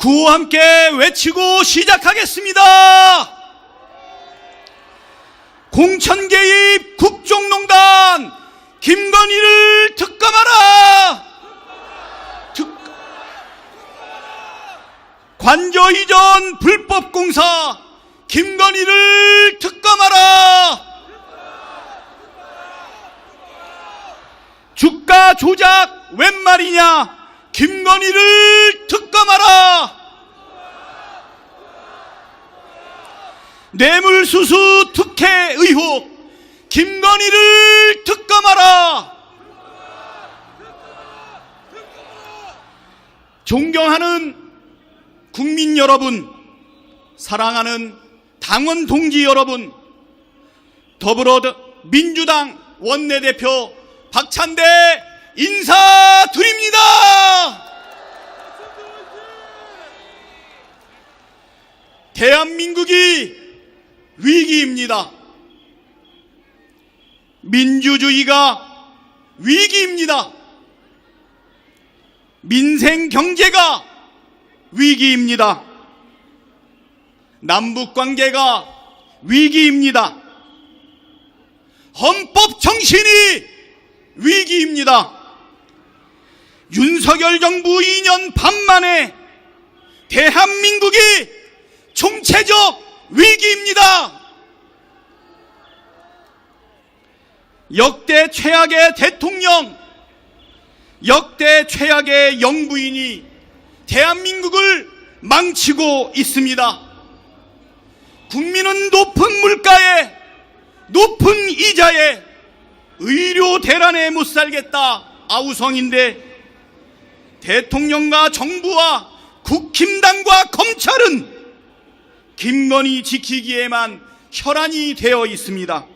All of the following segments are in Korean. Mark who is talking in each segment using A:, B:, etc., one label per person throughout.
A: 구호와 함께 외치고 시작하겠습니다. 공천 개입 국정농단 김건희를 특검하라. 관저 이전 불법 공사 김건희를 특검하라. 주가 조작 웬 말이냐 김건희를 특검하라. 뇌물수수 특혜 의혹 김건희를 특검하라. 존경하는 국민 여러분, 사랑하는 당원 동지 여러분, 더불어민주당 원내대표 박찬대 인사드립니다. 대한민국이 위기입니다. 민주주의가 위기입니다. 민생 경제가 위기입니다. 남북관계가 위기입니다. 헌법 정신이 위기입니다. 윤석열 정부 2년 반 만에 대한민국이 총체적 위기입니다. 역대 최악의 대통령, 역대 최악의 영부인이 대한민국을 망치고 있습니다. 국민은 높은 물가에, 높은 이자에, 의료 대란에 못 살겠다 아우성인데 대통령과 정부와 국힘당과 검찰은 김건희 지키기에만 혈안이 되어 있습니다.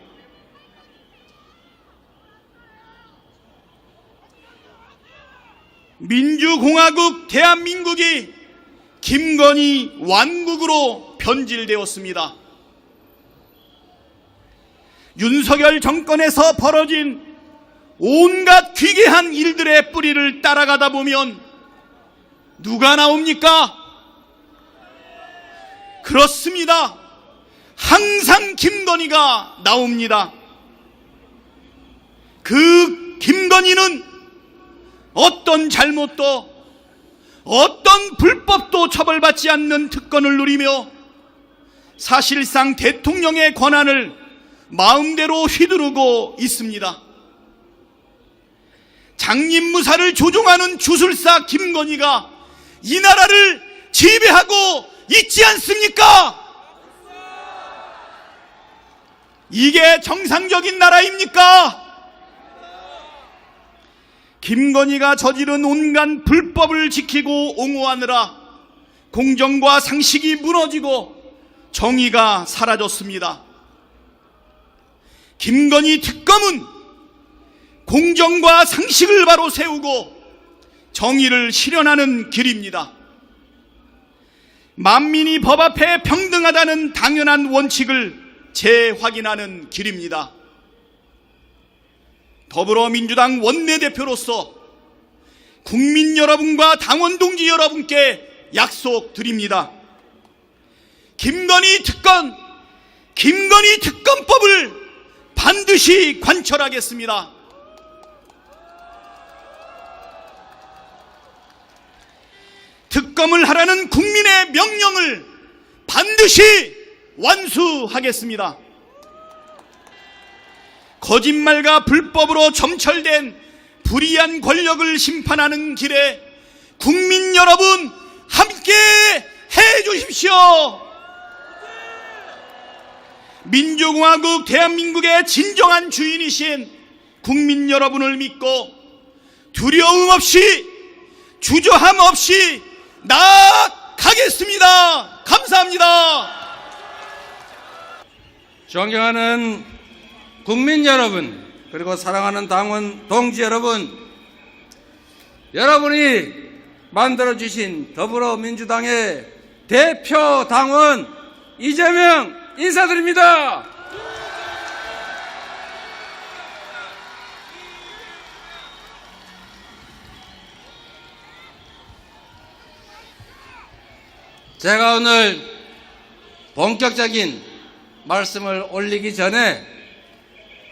A: 민주공화국 대한민국이 김건희 완국으로 변질되었습니다. 윤석열 정권에서 벌어진 온갖 기괴한 일들의 뿌리를 따라가다 보면 누가 나옵니까? 그렇습니다. 항상 김건희가 나옵니다. 그 김건희는 어떤 잘못도 어떤 불법도 처벌받지 않는 특권을 누리며 사실상 대통령의 권한을 마음대로 휘두르고 있습니다. 장님무사를 조종하는 주술사 김건희가 이 나라를 지배하고 있지 않습니까? 이게 정상적인 나라입니까? 김건희가 저지른 온갖 불법을 지키고 옹호하느라 공정과 상식이 무너지고 정의가 사라졌습니다. 김건희 특검은 공정과 상식을 바로 세우고 정의를 실현하는 길입니다. 만민이 법 앞에 평등하다는 당연한 원칙을 재확인하는 길입니다. 더불어민주당 원내대표로서 국민 여러분과 당원 동지 여러분께 약속드립니다. 김건희 특검법을 반드시 관철하겠습니다. 특검을 하라는 국민의 명령을 반드시 완수하겠습니다. 거짓말과 불법으로 점철된 불의한 권력을 심판하는 길에 국민 여러분 함께 해 주십시오. 민주공화국 대한민국의 진정한 주인이신 국민 여러분을 믿고 두려움 없이 주저함 없이 나아가겠습니다. 감사합니다.
B: 존경하는 국민 여러분, 그리고 사랑하는 당원 동지 여러분, 여러분이 만들어주신 더불어민주당의 대표 당원 이재명 인사드립니다. 제가 오늘 본격적인 말씀을 올리기 전에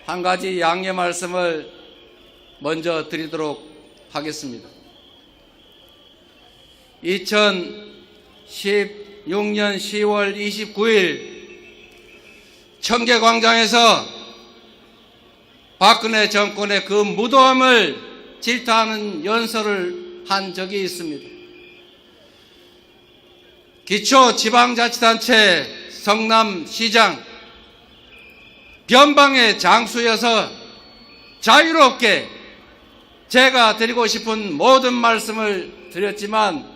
B: 한 가지 양해 말씀을 먼저 드리도록 하겠습니다. 2016년 10월 29일 청계광장에서 박근혜 정권의 그 무도함을 질타하는 연설을 한 적이 있습니다. 기초지방자치단체 성남시장 변방의 장수여서 자유롭게 제가 드리고 싶은 모든 말씀을 드렸지만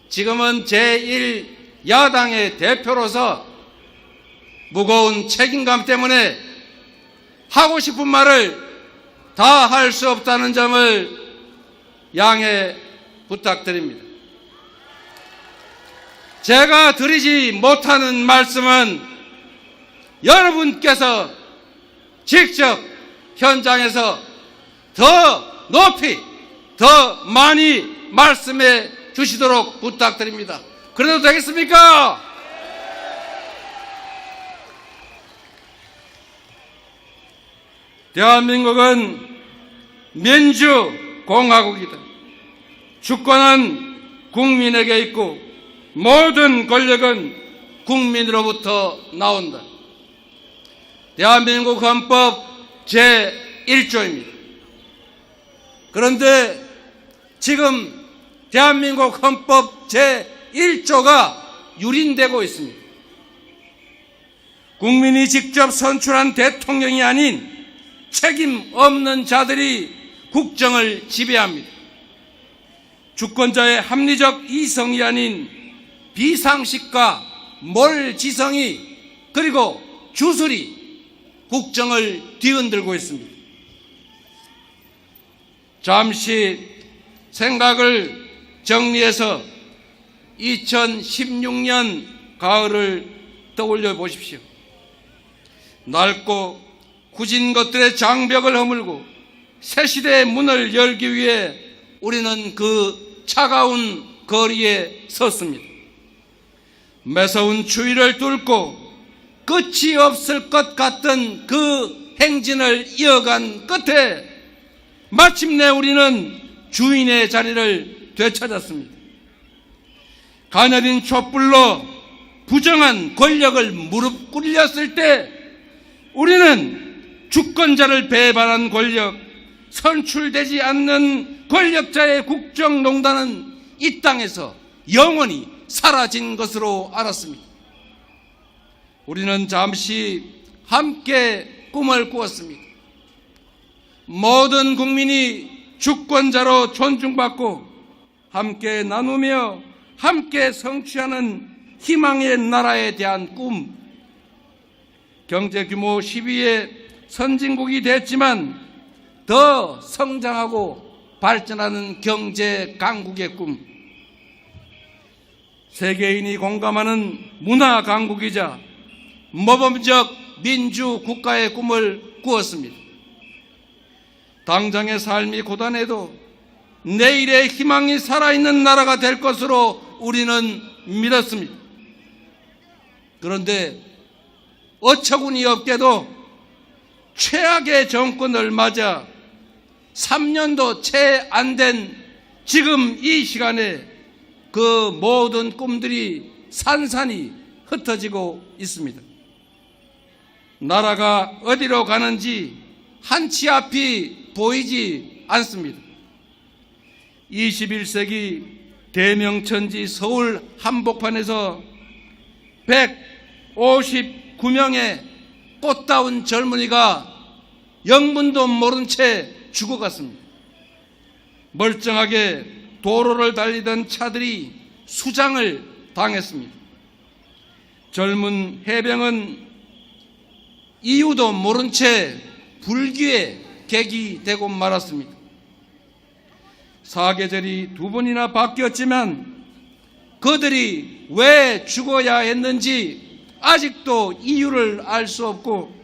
B: 지금은 제1야당의 대표로서 무거운 책임감 때문에 하고 싶은 말을 다 할 수 없다는 점을 양해 부탁드립니다. 제가 드리지 못하는 말씀은 여러분께서 직접 현장에서 더 높이, 더 많이 말씀해 주시도록 부탁드립니다. 그래도 되겠습니까? 대한민국은 민주공화국이다. 주권은 국민에게 있고 모든 권력은 국민으로부터 나온다. 대한민국 헌법 제1조입니다. 그런데 지금 대한민국 헌법 제1조가 유린되고 있습니다. 국민이 직접 선출한 대통령이 아닌 책임 없는 자들이 국정을 지배합니다. 주권자의 합리적 이성이 아닌 비상식과 몰지성이 그리고 주술이 국정을 뒤흔들고 있습니다. 잠시 생각을 정리해서 2016년 가을을 떠올려 보십시오. 낡고 굳은 것들의 장벽을 허물고 새 시대의 문을 열기 위해 우리는 그 차가운 거리에 섰습니다. 매서운 추위를 뚫고 끝이 없을 것 같던 그 행진을 이어간 끝에 마침내 우리는 주인의 자리를 되찾았습니다. 가녀린 촛불로 부정한 권력을 무릎 꿇렸을 때 우리는 주권자를 배반한 권력, 선출되지 않는 권력자의 국정농단은 이 땅에서 영원히 사라진 것으로 알았습니다. 우리는 잠시 함께 꿈을 꾸었습니다. 모든 국민이 주권자로 존중받고 함께 나누며 함께 성취하는 희망의 나라에 대한 꿈. 경제 규모 10위의 선진국이 됐지만 더 성장하고 발전하는 경제 강국의 꿈. 세계인이 공감하는 문화 강국이자 모범적 민주 국가의 꿈을 꾸었습니다. 당장의 삶이 고단해도 내일의 희망이 살아있는 나라가 될 것으로 우리는 믿었습니다. 그런데 어처구니 없게도 최악의 정권을 맞아 3년도 채 안 된 지금 이 시간에 그 모든 꿈들이 산산이 흩어지고 있습니다. 나라가 어디로 가는지 한치 앞이 보이지 않습니다. 21세기 대명천지 서울 한복판에서 159명의 꽃다운 젊은이가 영문도 모른 채 죽어갔습니다. 멀쩡하게 도로를 달리던 차들이 수장을 당했습니다. 젊은 해병은 이유도 모른 채 불기의 객이 되고 말았습니다. 사계절이 두 번이나 바뀌었지만 그들이 왜 죽어야 했는지 아직도 이유를 알 수 없고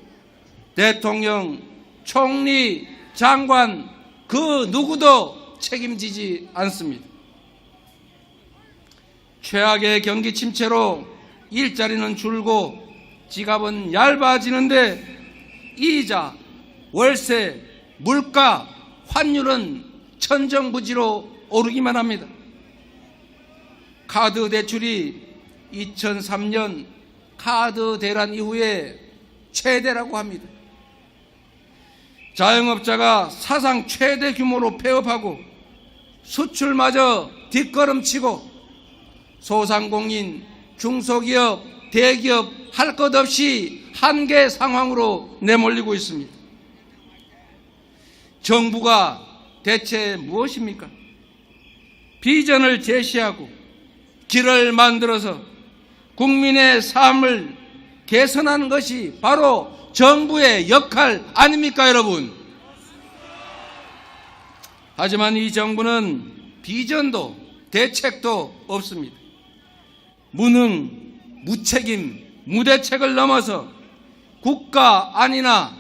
B: 대통령, 총리, 장관 그 누구도 책임지지 않습니다. 최악의 경기 침체로 일자리는 줄고 지갑은 얇아지는데 이자, 월세, 물가, 환율은 천정부지로 오르기만 합니다. 카드 대출이 2003년 카드 대란 이후에 최대라고 합니다. 자영업자가 사상 최대 규모로 폐업하고 수출마저 뒷걸음치고 소상공인, 중소기업, 대기업 할 것 없이 한계 상황으로 내몰리고 있습니다. 정부가 대체 무엇입니까? 비전을 제시하고 길을 만들어서 국민의 삶을 개선하는 것이 바로 정부의 역할 아닙니까, 여러분? 하지만 이 정부는 비전도 대책도 없습니다. 무능, 무책임, 무대책을 넘어서 국가 안이나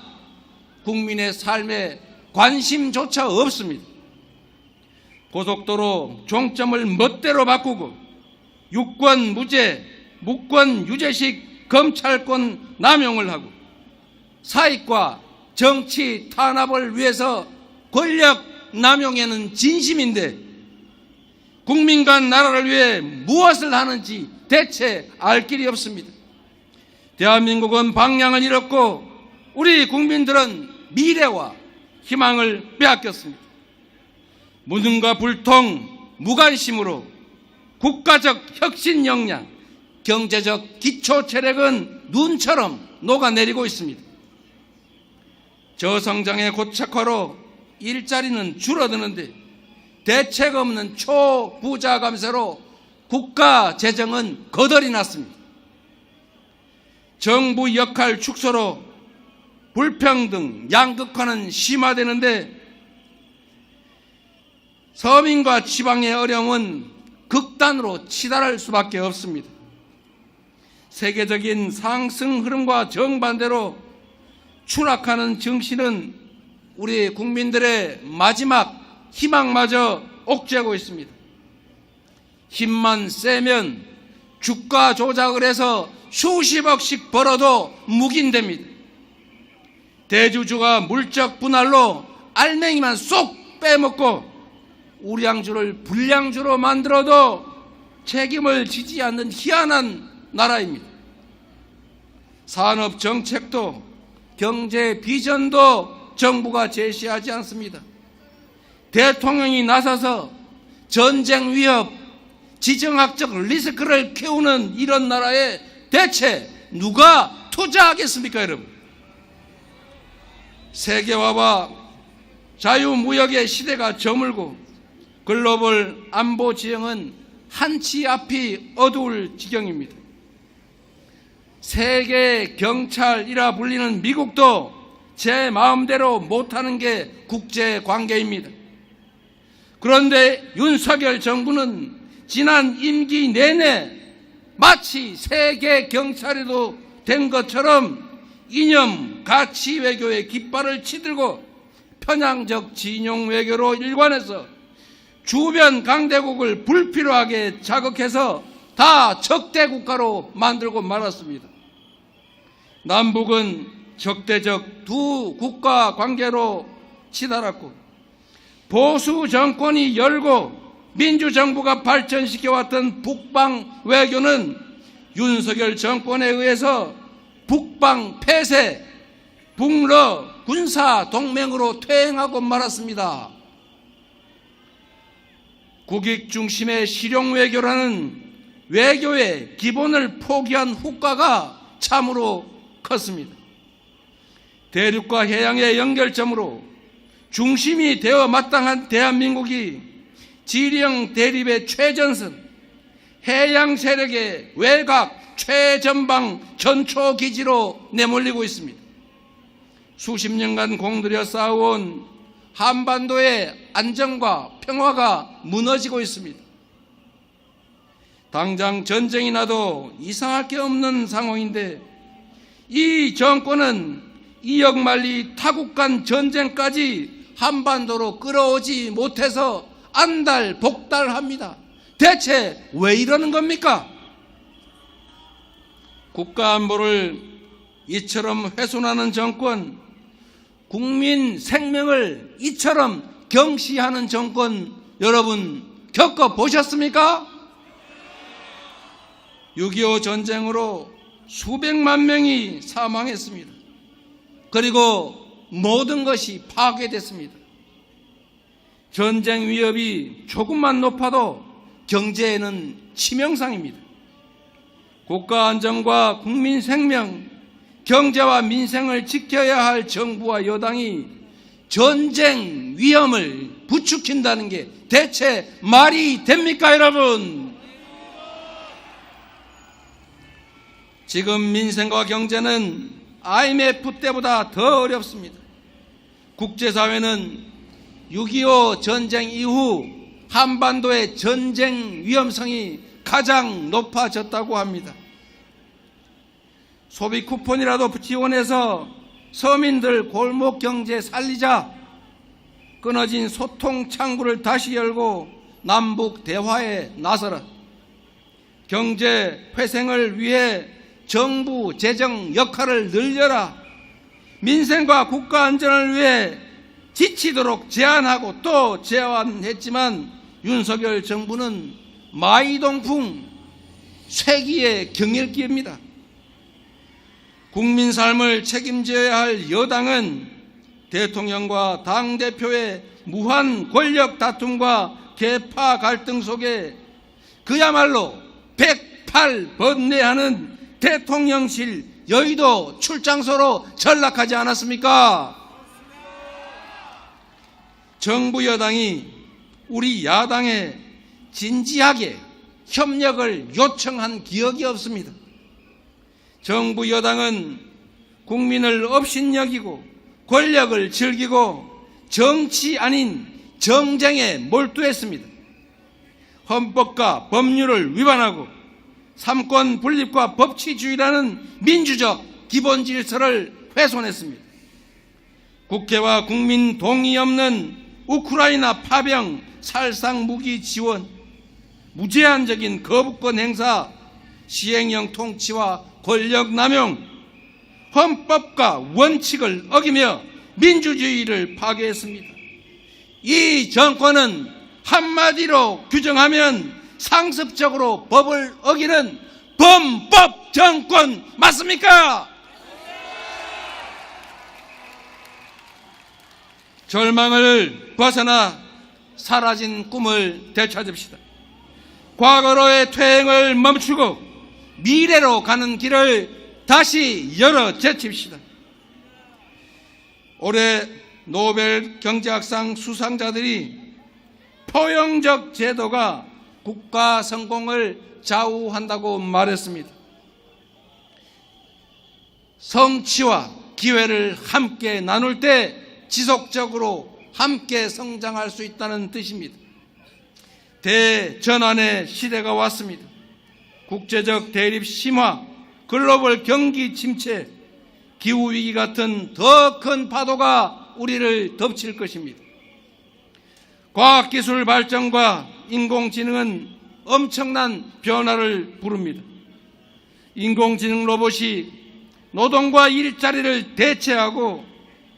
B: 국민의 삶에 관심조차 없습니다. 고속도로 종점을 멋대로 바꾸고 유권 무죄, 무권 유죄식 검찰권 남용을 하고 사익과 정치 탄압을 위해서 권력 남용에는 진심인데 국민과 나라를 위해 무엇을 하는지 대체 알 길이 없습니다. 대한민국은 방향을 잃었고 우리 국민들은 미래와 희망을 빼앗겼습니다. 무능과 불통, 무관심으로 국가적 혁신 역량, 경제적 기초 체력은 눈처럼 녹아내리고 있습니다. 저성장의 고착화로 일자리는 줄어드는데 대책 없는 초부자 감세로 국가 재정은 거덜이 났습니다. 정부 역할 축소로 불평등, 양극화는 심화되는데 서민과 지방의 어려움은 극단으로 치달을 수밖에 없습니다. 세계적인 상승 흐름과 정반대로 추락하는 정신은 우리 국민들의 마지막 희망마저 옥죄고 있습니다. 힘만 세면 주가 조작을 해서 수십억씩 벌어도 묵인됩니다. 대주주가 물적 분할로 알맹이만 쏙 빼먹고 우량주를 불량주로 만들어도 책임을 지지 않는 희한한 나라입니다. 산업 정책도 경제 비전도 정부가 제시하지 않습니다. 대통령이 나서서 전쟁 위협, 지정학적 리스크를 키우는 이런 나라에 대체 누가 투자하겠습니까, 여러분? 세계화와 자유무역의 시대가 저물고 글로벌 안보 지형은 한치 앞이 어두울 지경입니다. 세계 경찰이라 불리는 미국도 제 마음대로 못하는 게 국제 관계입니다. 그런데 윤석열 정부는 지난 임기 내내 마치 세계 경찰에도 된 것처럼 이념 가치 외교의 깃발을 치들고 편향적 진영 외교로 일관해서 주변 강대국을 불필요하게 자극해서 다 적대 국가로 만들고 말았습니다. 남북은 적대적 두 국가 관계로 치달았고 보수 정권이 열고 민주정부가 발전시켜왔던 북방 외교는 윤석열 정권에 의해서 북방 폐쇄, 북러 군사 동맹으로 퇴행하고 말았습니다. 국익 중심의 실용 외교라는 외교의 기본을 포기한 후과가 참으로 컸습니다. 대륙과 해양의 연결점으로 중심이 되어 마땅한 대한민국이 지령 대립의 최전선, 해양 세력의 외곽 최전방 전초기지로 내몰리고 있습니다. 수십 년간 공들여 쌓아온 한반도의 안정과 평화가 무너지고 있습니다. 당장 전쟁이 나도 이상할 게 없는 상황인데 이 정권은 이역만리 타국 간 전쟁까지 한반도로 끌어오지 못해서 안달복달합니다. 대체 왜 이러는 겁니까? 국가 안보를 이처럼 훼손하는 정권, 국민 생명을 이처럼 경시하는 정권 여러분 겪어보셨습니까? 6.25 전쟁으로 수백만 명이 사망했습니다. 그리고 모든 것이 파괴됐습니다. 전쟁 위협이 조금만 높아도 경제에는 치명상입니다. 국가 안전과 국민 생명, 경제와 민생을 지켜야 할 정부와 여당이 전쟁 위험을 부추긴다는 게 대체 말이 됩니까, 여러분? 지금 민생과 경제는 IMF 때보다 더 어렵습니다. 국제사회는 6.25 전쟁 이후 한반도의 전쟁 위험성이 가장 높아졌다고 합니다. 소비 쿠폰이라도 지원해서 서민들 골목 경제 살리자, 끊어진 소통 창구를 다시 열고 남북 대화에 나서라, 경제 회생을 위해 정부 재정 역할을 늘려라, 민생과 국가 안전을 위해 지치도록 제안하고 또 제안했지만 윤석열 정부는 마이동풍 쇠기의 경일기입니다. 국민 삶을 책임져야 할 여당은 대통령과 당대표의 무한 권력 다툼과 계파 갈등 속에 그야말로 108번뇌하는 대통령실 여의도 출장소로 전락하지 않았습니까? 정부 여당이 우리 야당에 진지하게 협력을 요청한 기억이 없습니다. 정부 여당은 국민을 업신여기고 권력을 즐기고 정치 아닌 정쟁에 몰두했습니다. 헌법과 법률을 위반하고 삼권 분립과 법치주의라는 민주적 기본 질서를 훼손했습니다. 국회와 국민 동의 없는 우크라이나 파병 살상 무기 지원, 무제한적인 거부권 행사, 시행령 통치와 권력 남용, 헌법과 원칙을 어기며 민주주의를 파괴했습니다. 이 정권은 한마디로 규정하면 상습적으로 법을 어기는 범법 정권 맞습니까? 절망을 벗어나 사라진 꿈을 되찾읍시다. 과거로의 퇴행을 멈추고 미래로 가는 길을 다시 열어 제칩시다. 올해 노벨 경제학상 수상자들이 포용적 제도가 국가 성공을 좌우한다고 말했습니다. 성취와 기회를 함께 나눌 때 지속적으로 함께 성장할 수 있다는 뜻입니다. 대전환의 시대가 왔습니다. 국제적 대립 심화, 글로벌 경기 침체, 기후위기 같은 더 큰 파도가 우리를 덮칠 것입니다. 과학기술 발전과 인공지능은 엄청난 변화를 부릅니다. 인공지능 로봇이 노동과 일자리를 대체하고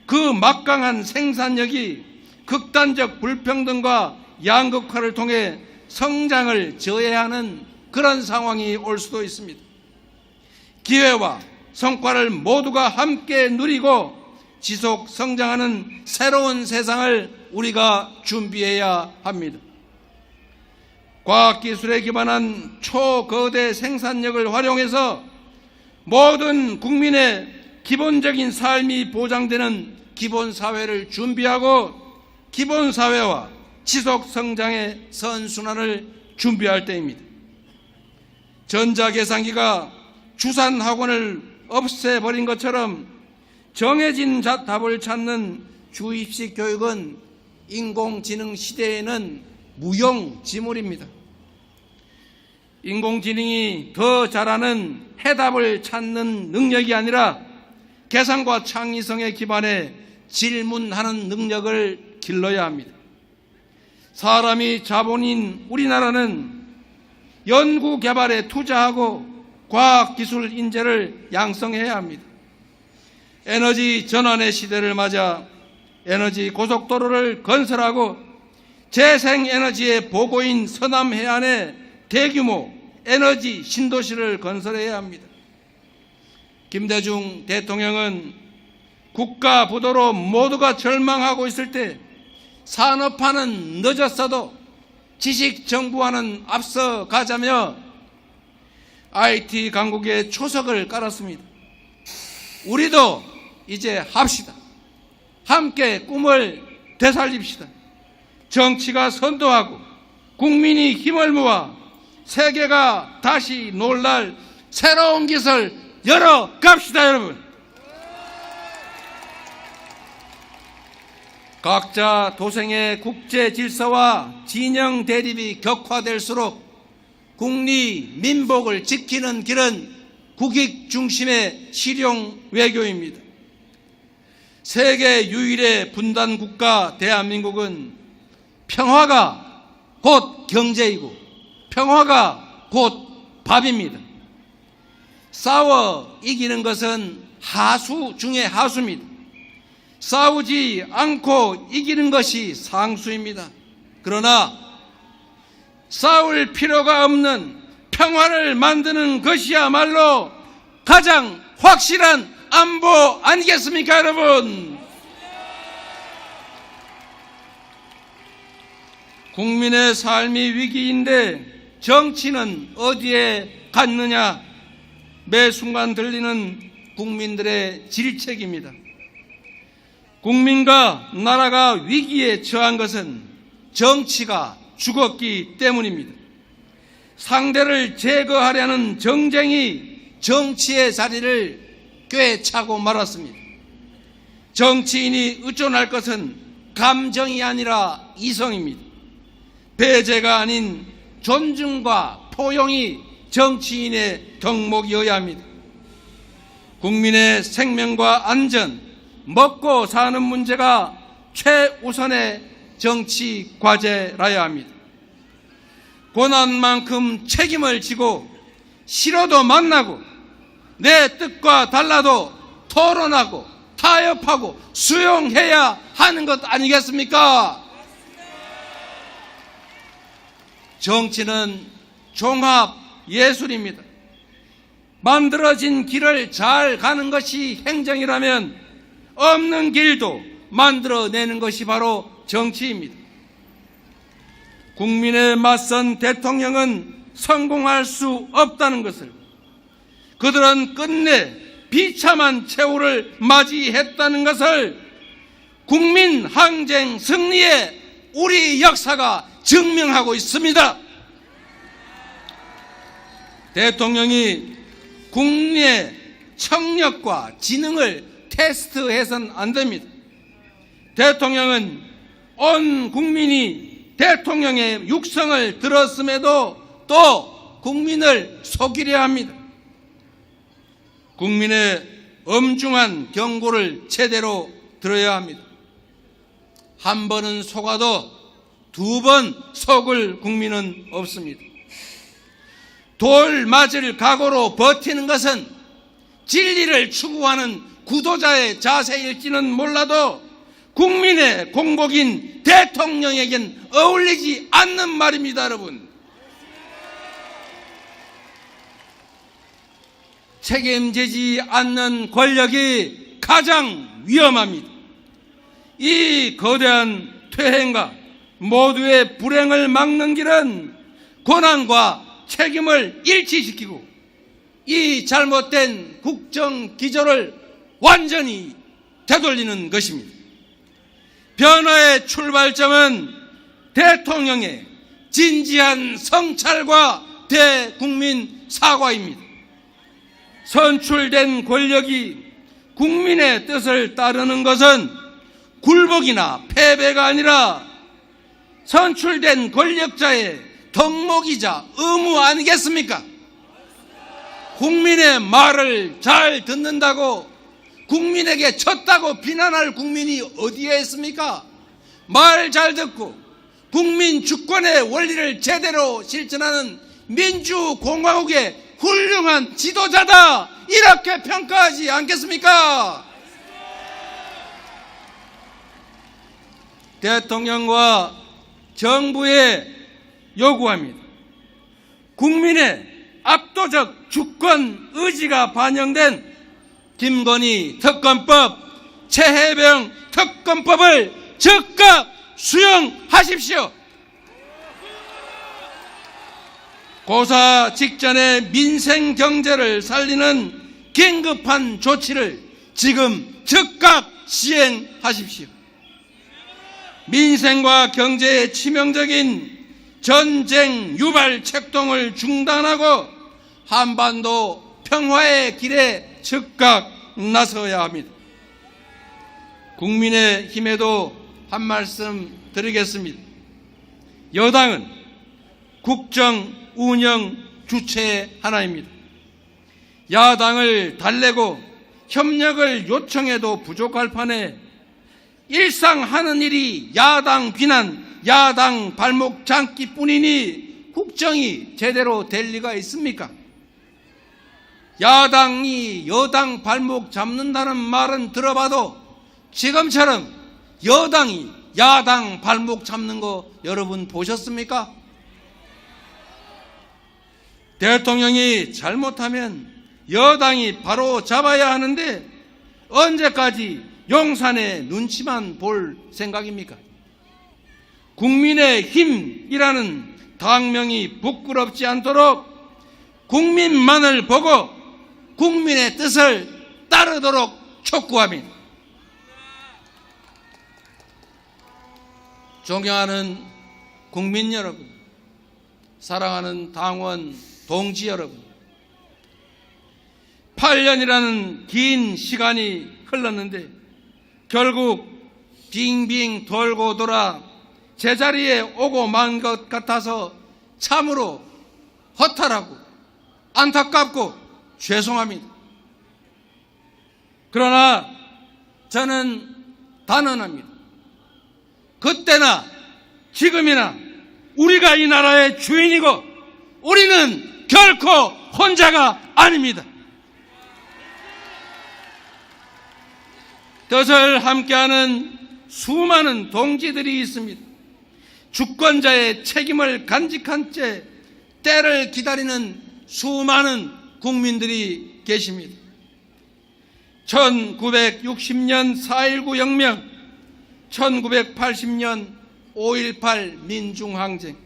B: 그 막강한 생산력이 극단적 불평등과 양극화를 통해 성장을 저해하는 그런 상황이 올 수도 있습니다. 기회와 성과를 모두가 함께 누리고 지속 성장하는 새로운 세상을 우리가 준비해야 합니다. 과학기술에 기반한 초거대 생산력을 활용해서 모든 국민의 기본적인 삶이 보장되는 기본사회를 준비하고 기본사회와 지속성장의 선순환을 준비할 때입니다. 전자계산기가 주산학원을 없애버린 것처럼 정해진 답을 찾는 주입식 교육은 인공지능 시대에는 무용지물입니다. 인공지능이 더 잘하는 해답을 찾는 능력이 아니라 계산과 창의성에 기반해 질문하는 능력을 길러야 합니다. 사람이 자본인 우리나라는 연구 개발에 투자하고 과학기술 인재를 양성해야 합니다. 에너지 전환의 시대를 맞아 에너지 고속도로를 건설하고 재생에너지의 보고인 서남 해안에 대규모 에너지 신도시를 건설해야 합니다. 김대중 대통령은 국가 부도로 모두가 절망하고 있을 때 산업화는 늦었어도 지식정부와는 앞서 가자며 IT 강국의 초석을 깔았습니다. 우리도 이제 합시다. 함께 꿈을 되살립시다. 정치가 선도하고 국민이 힘을 모아 세계가 다시 놀랄 새로운 기술 열어갑시다, 여러분. 각자 도생의 국제 질서와 진영 대립이 격화될수록 국리 민복을 지키는 길은 국익 중심의 실용 외교입니다. 세계 유일의 분단 국가 대한민국은 평화가 곧 경제이고 평화가 곧 밥입니다. 싸워 이기는 것은 하수 중의 하수입니다. 싸우지 않고 이기는 것이 상수입니다. 그러나 싸울 필요가 없는 평화를 만드는 것이야말로 가장 확실한 안보 아니겠습니까, 여러분? 국민의 삶이 위기인데 정치는 어디에 갔느냐? 매 순간 들리는 국민들의 질책입니다. 국민과 나라가 위기에 처한 것은 정치가 죽었기 때문입니다. 상대를 제거하려는 정쟁이 정치의 자리를 꿰차고 말았습니다. 정치인이 의존할 것은 감정이 아니라 이성입니다. 배제가 아닌 존중과 포용이 정치인의 덕목이어야 합니다. 국민의 생명과 안전, 먹고 사는 문제가 최우선의 정치 과제라야 합니다. 고난만큼 책임을 지고 싫어도 만나고 내 뜻과 달라도 토론하고 타협하고 수용해야 하는 것 아니겠습니까? 정치는 종합 예술입니다. 만들어진 길을 잘 가는 것이 행정이라면 없는 길도 만들어내는 것이 바로 정치입니다. 국민에 맞선 대통령은 성공할 수 없다는 것을, 그들은 끝내 비참한 최후를 맞이했다는 것을 국민 항쟁 승리의 우리 역사가 증명하고 있습니다. 대통령이 국민의 청력과 지능을 테스트해서는 안 됩니다. 대통령은 온 국민이 대통령의 육성을 들었음에도 또 국민을 속이려 합니다. 국민의 엄중한 경고를 제대로 들어야 합니다. 한 번은 속아도 두 번 속을 국민은 없습니다. 돌 맞을 각오로 버티는 것은 진리를 추구하는 구도자의 자세일지는 몰라도 국민의 공복인 대통령에겐 어울리지 않는 말입니다, 여러분. 책임지지 않는 권력이 가장 위험합니다. 이 거대한 퇴행과 모두의 불행을 막는 길은 권한과 책임을 일치시키고 이 잘못된 국정 기조를 완전히 되돌리는 것입니다. 변화의 출발점은 대통령의 진지한 성찰과 대국민 사과입니다. 선출된 권력이 국민의 뜻을 따르는 것은 굴복이나 패배가 아니라 선출된 권력자의 덕목이자 의무 아니겠습니까? 국민의 말을 잘 듣는다고 국민에게 쳤다고 비난할 국민이 어디에 있습니까? 말 잘 듣고 국민 주권의 원리를 제대로 실천하는 민주공화국의 훌륭한 지도자다, 이렇게 평가하지 않겠습니까? 대통령과 정부에 요구합니다. 국민의 압도적 주권 의지가 반영된 김건희 특검법, 최혜병 특검법을 즉각 수용하십시오. 고사 직전에 민생 경제를 살리는 긴급한 조치를 지금 즉각 시행하십시오. 민생과 경제에 치명적인 전쟁 유발 책동을 중단하고 한반도 평화의 길에 즉각 나서야 합니다. 국민의힘에도 한 말씀 드리겠습니다. 여당은 국정 운영 주체 하나입니다. 야당을 달래고 협력을 요청해도 부족할 판에 일상 하는 일이 야당 비난, 야당 발목 잡기뿐이니 국정이 제대로 될 리가 있습니까? 야당이 여당 발목 잡는다는 말은 들어봐도 지금처럼 여당이 야당 발목 잡는 거 여러분 보셨습니까? 대통령이 잘못하면 여당이 바로 잡아야 하는데 언제까지 용산의 눈치만 볼 생각입니까? 국민의힘이라는 당명이 부끄럽지 않도록 국민만을 보고 국민의 뜻을 따르도록 촉구합니다. 존경하는 국민 여러분, 사랑하는 당원 동지 여러분, 8년이라는 긴 시간이 흘렀는데 결국 빙빙 돌고 돌아 제자리에 오고 만 것 같아서 참으로 허탈하고 안타깝고 죄송합니다. 그러나 저는 단언합니다. 그때나 지금이나 우리가 이 나라의 주인이고 우리는 결코 혼자가 아닙니다. 뜻을 함께하는 수많은 동지들이 있습니다. 주권자의 책임을 간직한 채 때를 기다리는 수많은 국민들이 계십니다. 1960년 4.19 혁명, 1980년 5.18 민중항쟁,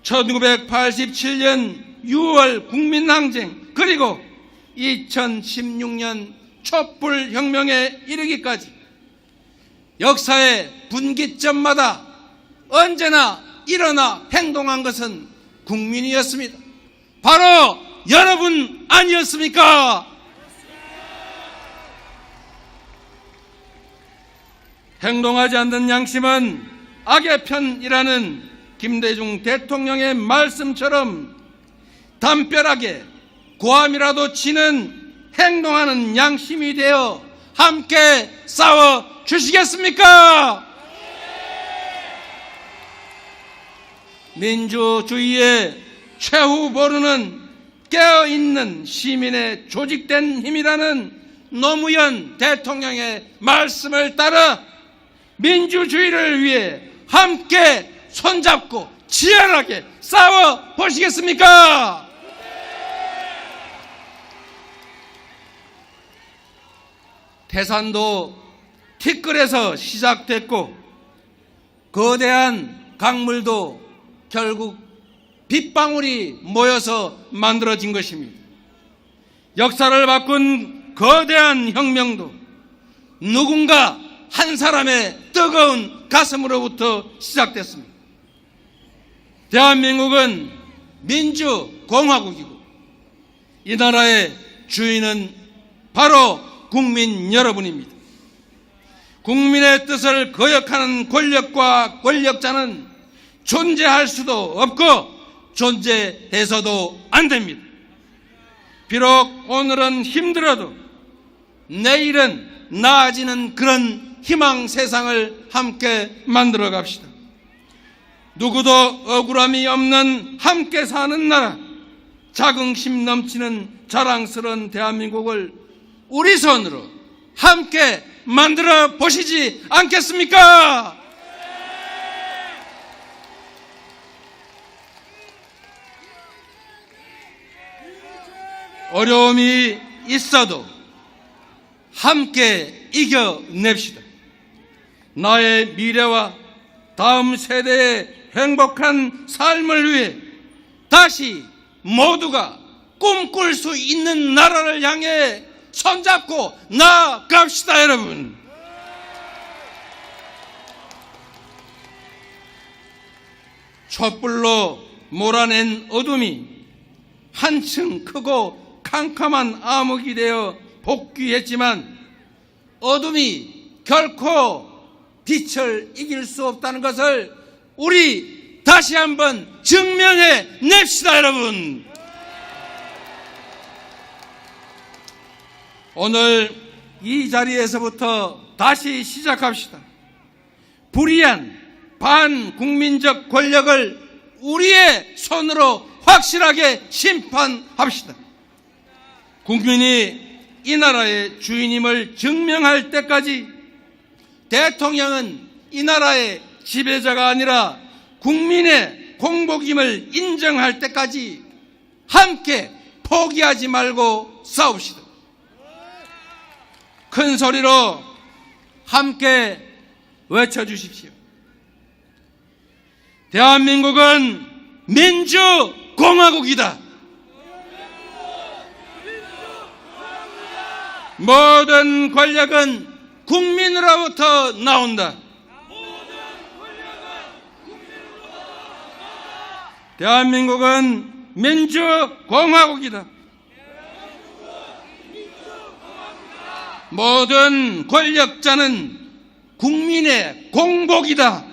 B: 1987년 6월 국민항쟁, 그리고 2016년 촛불혁명에 이르기까지 역사의 분기점마다 언제나 일어나 행동한 것은 국민이었습니다. 바로 여러분 아니었습니까? 행동하지 않는 양심은 악의 편이라는 김대중 대통령의 말씀처럼 담벼락에 고함이라도 치는 행동하는 양심이 되어 함께 싸워 주시겠습니까? 민주주의의 최후 보루는 깨어있는 시민의 조직된 힘이라는 노무현 대통령의 말씀을 따라 민주주의를 위해 함께 손잡고 치열하게 싸워 보시겠습니까? 태산도 티끌에서 시작됐고 거대한 강물도 결국 빗방울이 모여서 만들어진 것입니다. 역사를 바꾼 거대한 혁명도 누군가 한 사람의 뜨거운 가슴으로부터 시작됐습니다. 대한민국은 민주공화국이고 이 나라의 주인은 바로 국민 여러분입니다. 국민의 뜻을 거역하는 권력과 권력자는 존재할 수도 없고 존재해서도 안 됩니다. 비록 오늘은 힘들어도 내일은 나아지는 그런 희망 세상을 함께 만들어 갑시다. 누구도 억울함이 없는 함께 사는 나라, 자긍심 넘치는 자랑스러운 대한민국을 우리 손으로 함께 만들어 보시지 않겠습니까? 어려움이 있어도 함께 이겨냅시다. 나의 미래와 다음 세대의 행복한 삶을 위해 다시 모두가 꿈꿀 수 있는 나라를 향해 손잡고 나아갑시다, 여러분. 촛불로 몰아낸 어둠이 한층 크고 캄캄한 암흑이 되어 복귀했지만 어둠이 결코 빛을 이길 수 없다는 것을 우리 다시 한번 증명해 냅시다, 여러분. 오늘 이 자리에서부터 다시 시작합시다. 불의한 반국민적 권력을 우리의 손으로 확실하게 심판합시다. 국민이 이 나라의 주인임을 증명할 때까지 대통령은 이 나라의 지배자가 아니라 국민의 공복임을 인정할 때까지 함께 포기하지 말고 싸웁시다. 큰 소리로 함께 외쳐주십시오. 대한민국은 민주공화국이다. 모든 권력은 국민으로부터 나온다. 대한민국은 민주공화국이다. 모든 권력자는 국민의 공복이다.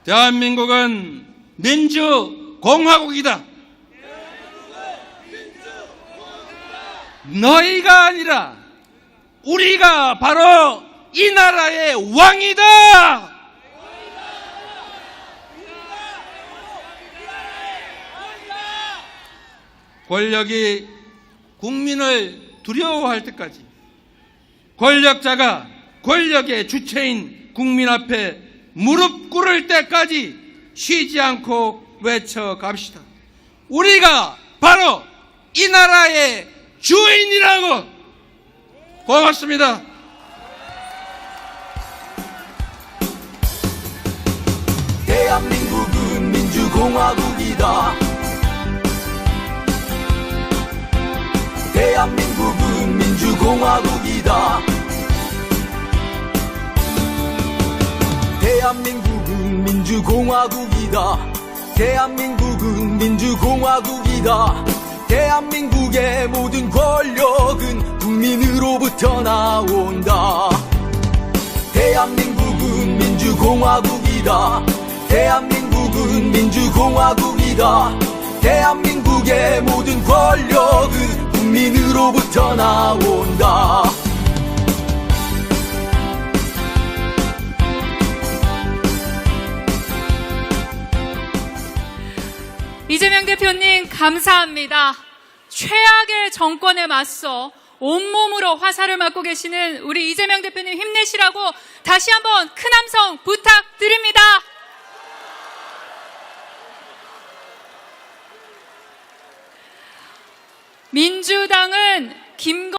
B: 대한민국은 민주공화국이다. 너희가 아니라 우리가 바로 이 나라의 왕이다. 권력이 국민을 두려워할 때까지, 권력자가 권력의 주체인 국민 앞에 무릎 꿇을 때까지 쉬지 않고 외쳐갑시다. 우리가 바로 이 나라의 주인이라고. 고맙습니다.
C: 대한민국은 민주공화국이다. 대한민국은 민주공화국이다. 대한민국은 민주공화국이다. 대한민국은 민주공화국이다. 대한민국의 모든 권력은 국민으로부터 나온다. 대한민국은 민주공화국이다. 대한민국은 민주공화국이다. 대한민국의 모든 권력은 국민으로부터 나온다.
D: 이재명 대표님 감사합니다. 최악의 정권에 맞서 온몸으로 화살을 맞고 계시는 우리 이재명 대표님 힘내시라고 다시 한번 큰 함성 부탁드립니다. 민주당은